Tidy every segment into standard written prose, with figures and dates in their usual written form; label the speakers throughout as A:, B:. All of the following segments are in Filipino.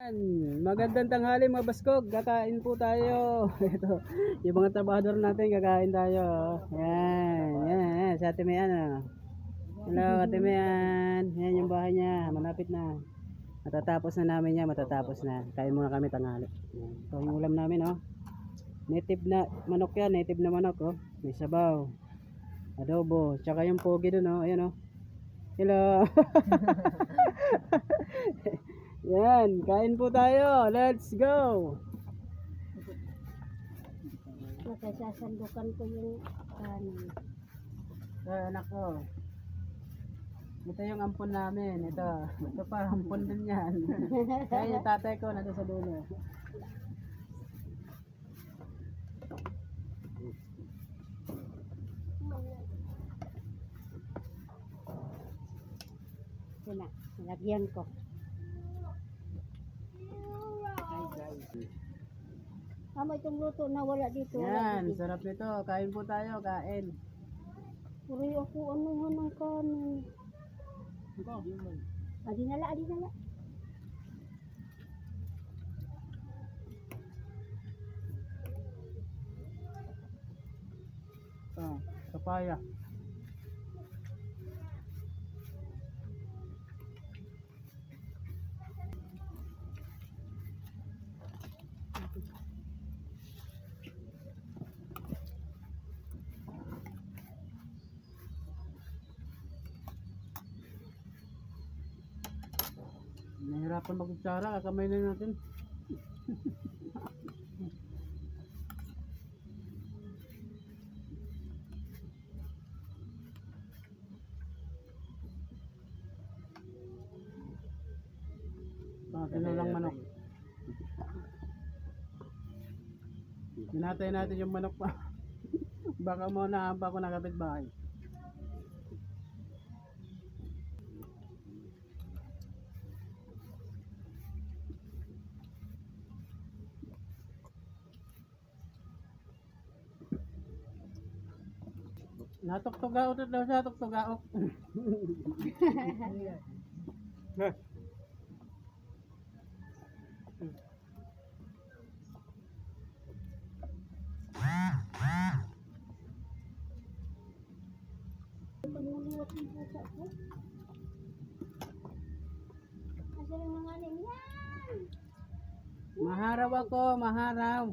A: Magandang tanghali mga baskog, kakain po tayo. Ito, yung mga trabahador natin, kakain tayo. Yan, si Ate Mayan. Hello, Ate Mayan. Yan yung bahay niya, malapit na. Matatapos na namin yan, matatapos na. Kain muna kami tanghali. Yan. Ito yung ulam namin, oh. Native na manok yan, native na manok, oh. May sabaw, adobo, tsaka yung pogi dun, oh. Ayan, oh. Hello. Yan, kain po tayo. Let's go.
B: Sasandukan ko yung kanin.
A: So, anak ko. Ito yung ampon namin. Ito pa, ampon din yan. Kaya yung tatay ko nandun sa dulo.
B: Sina, lagyan ko. Ama itong luto na wala dito.
A: Yan, sarap nito. Kain po tayo, kain.
B: Puri ako ano ng kanin. Adi nala.
A: Papaya. Nahirapan mag-kutsara, kakamay na natin. Tinulang manok. Hinatay natin yung manok pa. Baka mo nahampa ko na kapitbahay. Natugtugaot daw siya, tugtugaot.
B: Pagmuluwat ng pusa ko. Asa yung mga anin yan?
A: Maharaw ako, maharaw.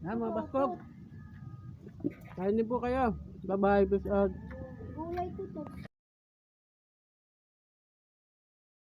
A: Yan mga baskog. Kain din po kayo. Bye bye, peace out.
B: Gulay to.